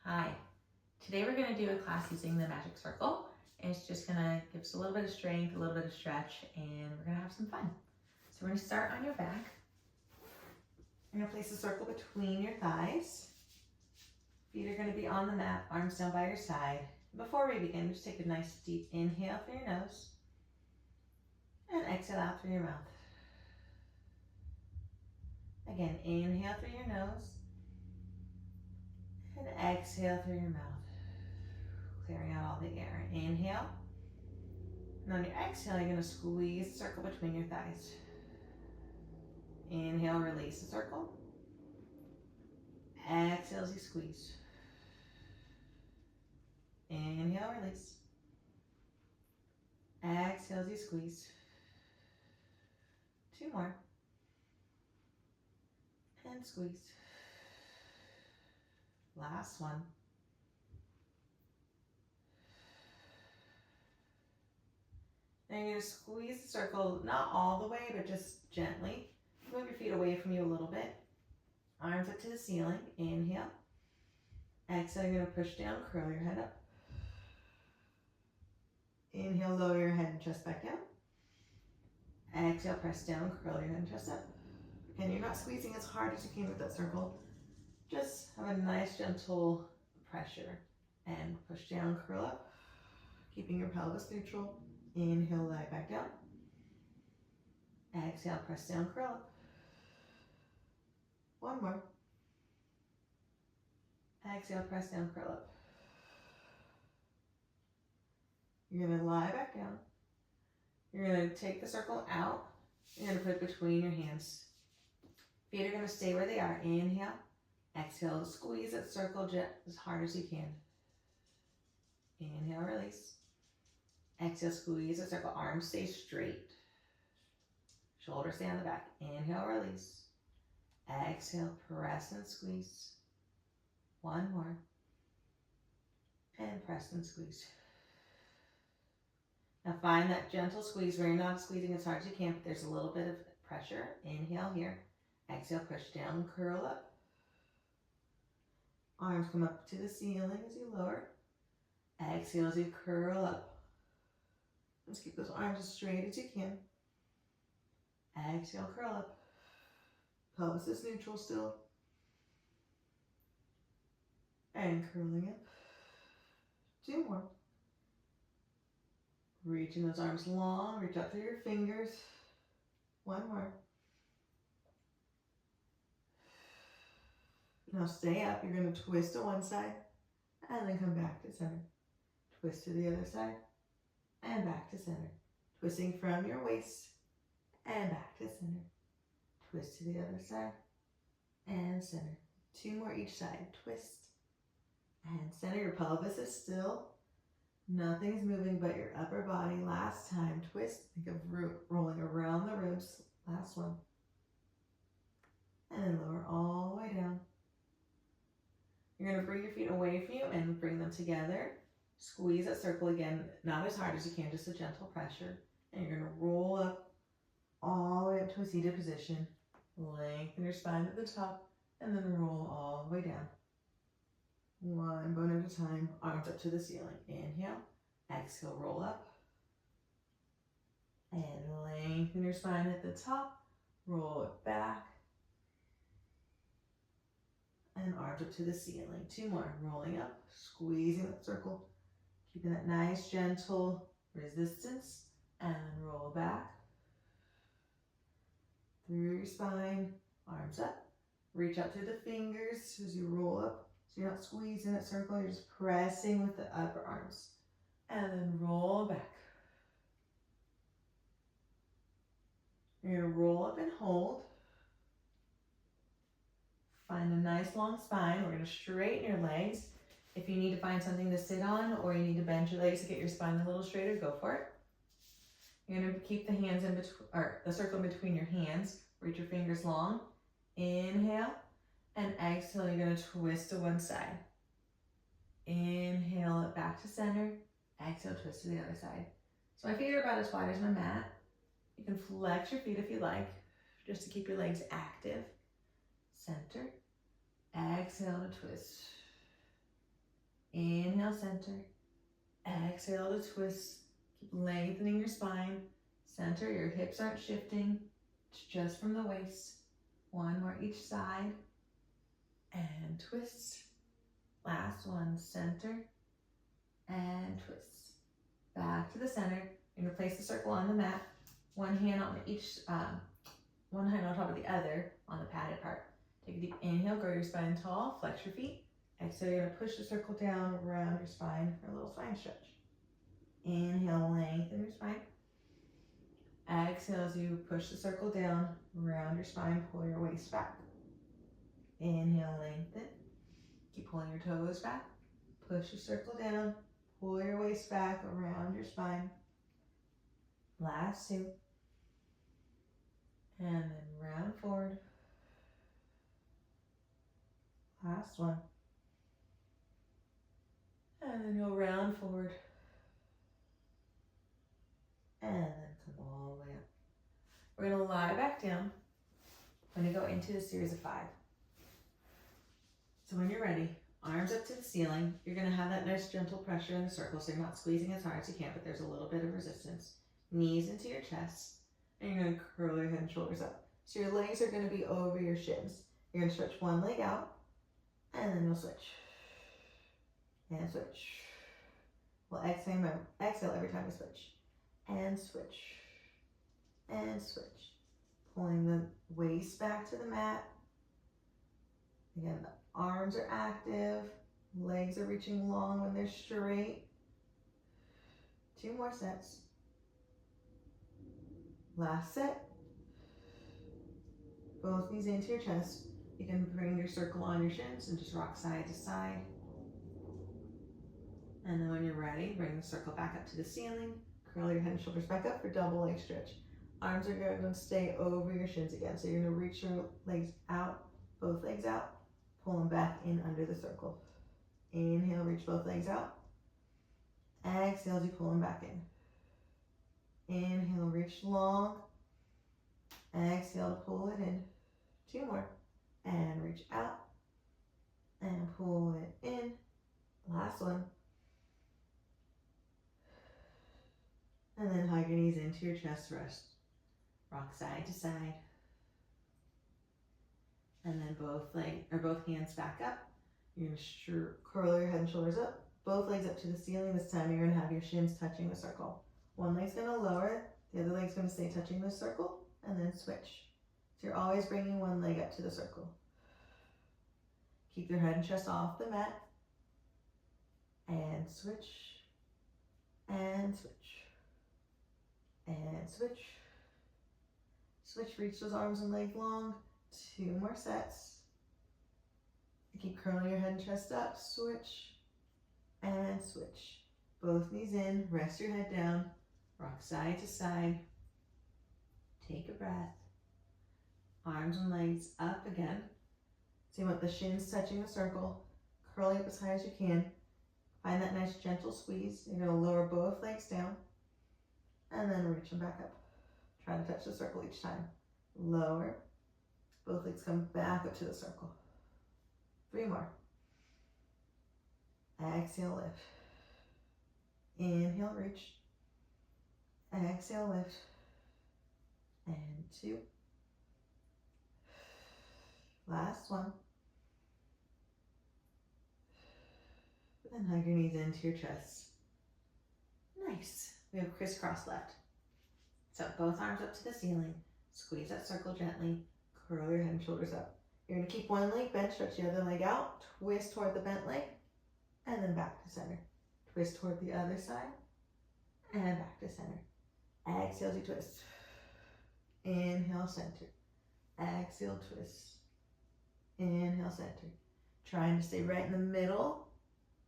Hi, today we're going to do a class using the magic circle. It's just going to give us a little bit of strength, a little bit of stretch, and we're going to have some fun. So we're going to start on your back. You're going to place a circle between your thighs. Feet are going to be on the mat, arms down by your side. Before we begin, just take a nice deep inhale through your nose and exhale out through your mouth. Again, inhale through your nose and exhale through your mouth, clearing out all the air. Inhale, and on your exhale, you're going to squeeze the circle between your thighs. Inhale, release the circle. Exhale as you squeeze. Inhale, release. Exhale as you squeeze. Two more. And squeeze. Last one. Now you're going to squeeze the circle, not all the way, but just gently. Move your feet away from you a little bit. Arms up to the ceiling. Inhale. Exhale, you're going to push down, curl your head up. Inhale, lower your head and chest back down. Exhale, press down, curl your head and chest up. And you're not squeezing as hard as you can with that circle. Just have a nice gentle pressure. And push down, curl up. Keeping your pelvis neutral. Inhale, lie back down. Exhale, press down, curl up. One more. Exhale, press down, curl up. You're going to lie back down. You're going to take the circle out. You're going to put it between your hands. Feet are going to stay where they are. Inhale. Exhale, squeeze that circle as hard as you can. Inhale, release. Exhale, squeeze the circle. Arms stay straight. Shoulders stay on the back. Inhale, release. Exhale, press and squeeze. One more. And press and squeeze. Now find that gentle squeeze where you're not squeezing as hard as you can, but there's a little bit of pressure. Inhale here. Exhale, push down, curl up. Arms come up to the ceiling as you lower. Exhale as you curl up. Just keep those arms as straight as you can. Exhale, curl up. Pelvis is neutral still. And curling up. Two more. Reaching those arms long, reach out through your fingers. One more. Now stay up. You're going to twist to one side and then come back to center. Twist to the other side and back to center. Twisting from your waist and back to center. Twist to the other side and center. Two more each side. Twist and center. Your pelvis is still. Nothing's moving but your upper body. Last time. Twist. Think of rolling around the ribs. Last one. And then lower all the way down. You're going to bring your feet away from you and bring them together. Squeeze that circle again, not as hard as you can, just a gentle pressure. And you're going to roll up all the way up to a seated position. Lengthen your spine at the top and then roll all the way down. One bone at a time, arms up to the ceiling. Inhale, exhale, roll up. And lengthen your spine at the top, roll it back. And arms up to the ceiling. Two more, rolling up, squeezing that circle. Keeping that nice, gentle resistance. And roll back. Through your spine, arms up. Reach out through the fingers as you roll up. So you're not squeezing that circle, you're just pressing with the upper arms. And then roll back. You're going to roll up and hold. Find a nice long spine. We're going to straighten your legs. If you need to find something to sit on or you need to bend your legs to get your spine a little straighter, go for it. You're going to keep the hands in between, or the circle in between your hands. Reach your fingers long. Inhale and exhale. You're going to twist to one side. Inhale it back to center. Exhale, twist to the other side. So my feet are about as wide as my mat. You can flex your feet if you like, just to keep your legs active. Center. Exhale to twist. Inhale, center. Exhale to twist. Keep lengthening your spine. Center, your hips aren't shifting. It's just from the waist. One more each side. And twist. Last one, center. And twist. Back to the center. You're going to place the circle on the mat. One hand on each, one hand on top of the other on the padded part. Take a deep inhale, grow your spine tall, flex your feet. Exhale, you're going to push the circle down around your spine for a little spine stretch. Inhale, lengthen your spine. Exhale as you push the circle down around your spine, pull your waist back. Inhale, lengthen. Keep pulling your toes back. Push your circle down, pull your waist back around your spine. Last two. And then round forward. Last one. And then you'll round forward. And then come all the way up. We're going to lie back down. I'm going to go into a series of 5. So when you're ready, arms up to the ceiling. You're going to have that nice gentle pressure in the circle, so you're not squeezing as hard as you can, but there's a little bit of resistance. Knees into your chest. And you're going to curl your head and shoulders up. So your legs are going to be over your shins. You're going to stretch one leg out, and then you'll switch. And switch. We'll exhale every time we switch. And switch. And switch. Pulling the waist back to the mat. Again, the arms are active. Legs are reaching long when they're straight. 2 more sets. Last set. Both knees into your chest. You can bring your circle on your shins and just rock side to side. And then when you're ready, bring the circle back up to the ceiling. Curl your head and shoulders back up for double leg stretch. Arms are going to stay over your shins again. So you're going to reach your legs out, both legs out. Pull them back in under the circle. Inhale, reach both legs out. Exhale as you pull them back in. Inhale, reach long. Exhale, pull it in. 2 more. And reach out. And pull it in. Last one. And then hug your knees into your chest, rest. Rock side to side. And then both hands back up. You're going to curl your head and shoulders up. Both legs up to the ceiling. This time you're going to have your shins touching the circle. One leg's going to lower. The other leg's going to stay touching the circle. And then switch. So you're always bringing one leg up to the circle. Keep your head and chest off the mat. And switch. And switch. And switch. Switch, reach those arms and legs long. 2 more sets. Keep curling your head and chest up. Switch. And switch. Both knees in. Rest your head down. Rock side to side. Take a breath. Arms and legs up again. So you want the shins touching the circle. Curling up as high as you can. Find that nice gentle squeeze. You're going to lower both legs down. And then reach them back up. Try to touch the circle each time. Lower. Both legs come back up to the circle. 3 more. Exhale, lift. Inhale, reach. Exhale, lift. And 2. Last one. Then hug your knees into your chest. Nice. We have crisscross left. So both arms up to the ceiling. Squeeze that circle gently. Curl your head and shoulders up. You're going to keep one leg bent, stretch the other leg out. Twist toward the bent leg. And then back to center. Twist toward the other side. And back to center. Exhale as you twist. Inhale, center. Exhale, twist. Inhale, center. Trying to stay right in the middle.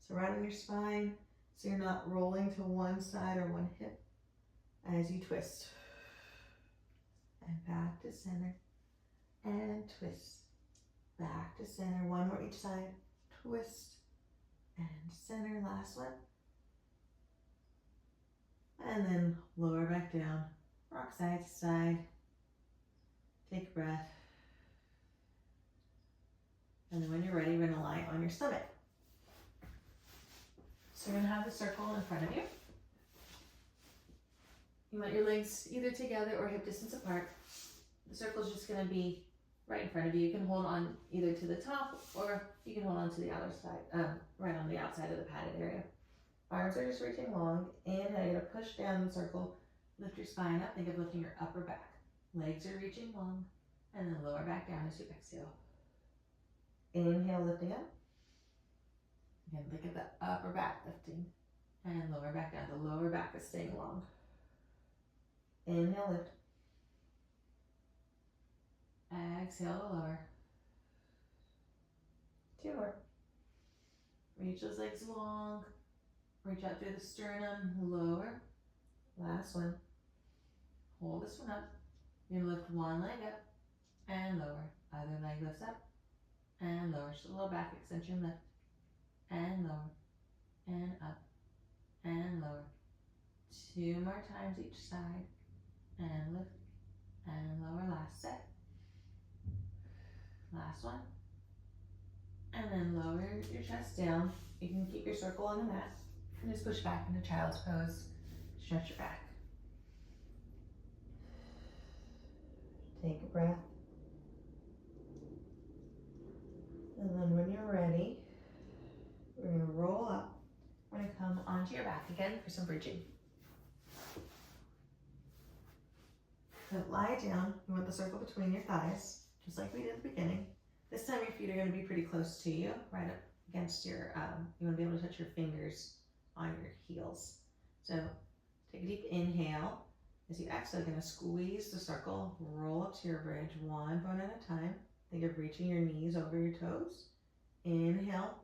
Surrounding your spine so you're not rolling to one side or one hip as you twist. And back to center. And twist. Back to center. One more each side. Twist. And center. Last one. And then lower back down. Rock side to side. Take a breath. And then when you're ready, you're going to lie on your stomach. So you're gonna have the circle in front of you. You want your legs either together or hip distance apart. The circle's just gonna be right in front of you. You can hold on either to the top or you can hold on to the outer side, right on the outside of the padded area. Arms are just reaching long. Inhale, you're gonna push down the circle. Lift your spine up. Think of lifting your upper back. Legs are reaching long. And then lower back down as you exhale. Inhale, lifting up. Again, look at the upper back lifting. And lower back down. The lower back is staying long. Inhale, lift. Exhale to lower. 2 more. Reach those legs long. Reach out through the sternum, lower. Last one. Hold this one up. You're gonna lift one leg up and lower. Other leg lifts up and lower. Just a little back extension, lift and lower and up and lower. 2 more times each side. And lift and lower. Last set. Last one. And then lower your chest down. You can keep your circle on the mat. And just push back into child's pose. Stretch your back. Take a breath. And then when you're ready, we're going to roll up. We're going to come onto your back again for some bridging. So lie down. You want the circle between your thighs, just like we did at the beginning. This time your feet are going to be pretty close to you, right up against your, you want to be able to touch your fingers on your heels. So take a deep inhale. As you exhale, you're going to squeeze the circle, roll up to your bridge, one bone at a time. Think of reaching your knees over your toes. Inhale.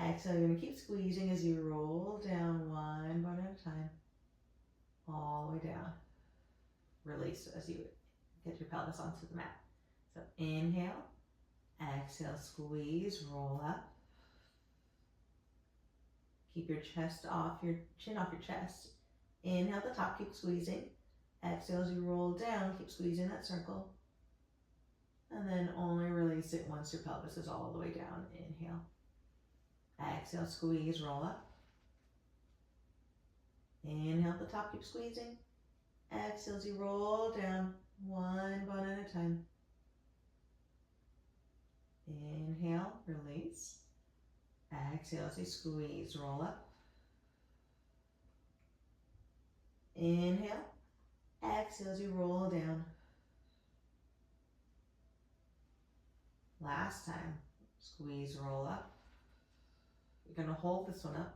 Exhale, you're going to keep squeezing as you roll down one bone at a time, all the way down. Release as you get your pelvis onto the mat. So inhale. Exhale, squeeze, roll up. Keep your chest off, your chin off your chest. Inhale at the top, keep squeezing. Exhale as you roll down, keep squeezing that circle. And then only release it once your pelvis is all the way down. Inhale. Exhale, squeeze, roll up. Inhale at the top, keep squeezing. Exhale as you roll down, one bone at a time. Inhale, release. Exhale as you squeeze, roll up. Inhale. Exhale as you roll down. Last time. Squeeze, roll up. You're going to hold this one up.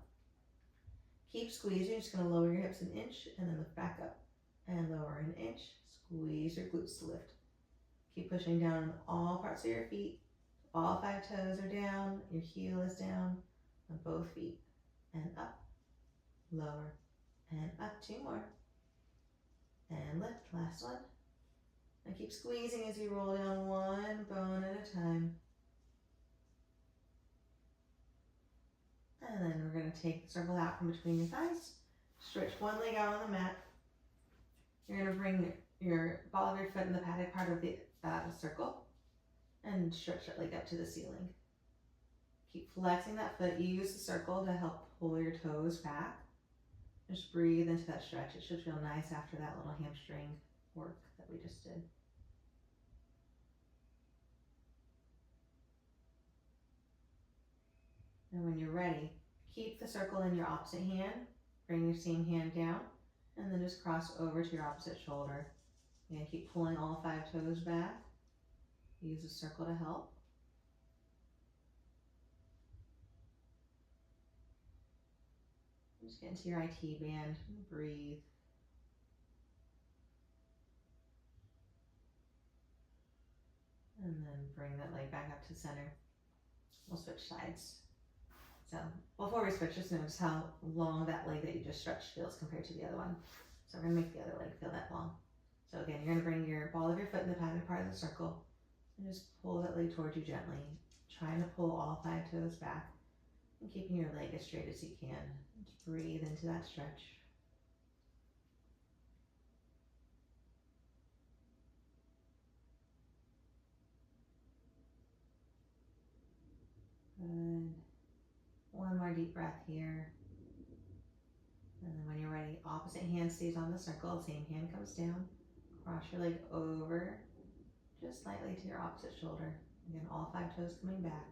Keep squeezing. You're just going to lower your hips an inch and then lift back up. And lower an inch. Squeeze your glutes to lift. Keep pushing down on all parts of your feet. All 5 toes are down. Your heel is down on both feet. And up. Lower. And up. 2 more. And lift. Last one. And keep squeezing as you roll down one bone at a time. And then we're going to take the circle out from between your thighs. Stretch one leg out on the mat. You're going to bring your ball of your foot in the padded part of the circle and stretch that leg up to the ceiling. Keep flexing that foot. Use the circle to help pull your toes back. Just breathe into that stretch. It should feel nice after that little hamstring work that we just did. And when you're ready, keep the circle in your opposite hand. Bring your same hand down. And then just cross over to your opposite shoulder. And keep pulling all 5 toes back. Use the circle to help. Just get into your IT band. Breathe. And then bring that leg back up to center. We'll switch sides. So before we switch, just notice how long that leg that you just stretched feels compared to the other one. So we're going to make the other leg feel that long. So again, you're going to bring your ball of your foot in the padded part of the circle and just pull that leg towards you gently, trying to pull all 5 toes back and keeping your leg as straight as you can. Just breathe into that stretch. Good. One more deep breath here. And then when you're ready, opposite hand stays on the circle, same hand comes down. Cross your leg over just slightly to your opposite shoulder. Again, all 5 toes coming back.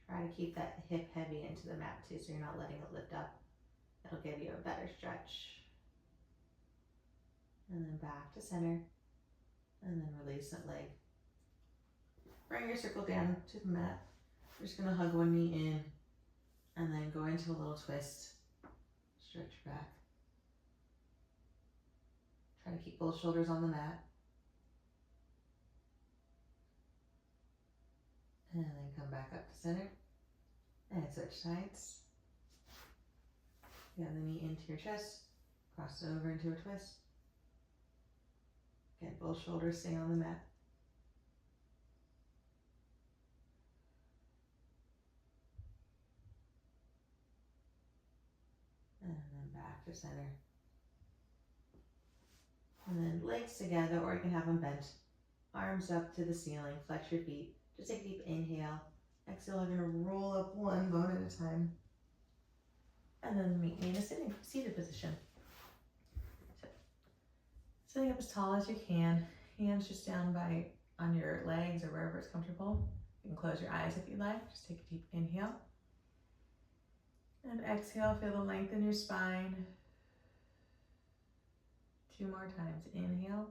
Try to keep that hip heavy into the mat too, so you're not letting it lift up. It'll give you a better stretch. And then back to center. And then release that leg. Bring your circle down to the mat. We're just going to hug one knee in and then go into a little twist. Stretch back. Try to keep both shoulders on the mat. And then come back up to center. And switch sides. Get the knee into your chest. Cross it over into a twist. Again, both shoulders stay on the mat. And then back to center. And then legs together, or you can have them bent. Arms up to the ceiling, flex your feet. Just take a deep inhale. Exhale, you're gonna roll up one bone at a time. And then meet me in a seated position. So, sitting up as tall as you can. Hands just down on your legs or wherever it's comfortable. You can close your eyes if you like. Just take a deep inhale. And exhale, feel the length in your spine. 2 more times. Inhale.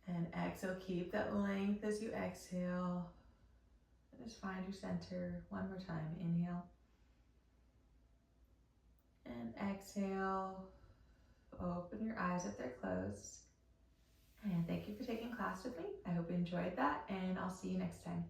And exhale, keep that length as you exhale. And just find your center. 1 more time. Inhale. And exhale. Open your eyes if they're closed. And thank you for taking class with me. I hope you enjoyed that, and I'll see you next time.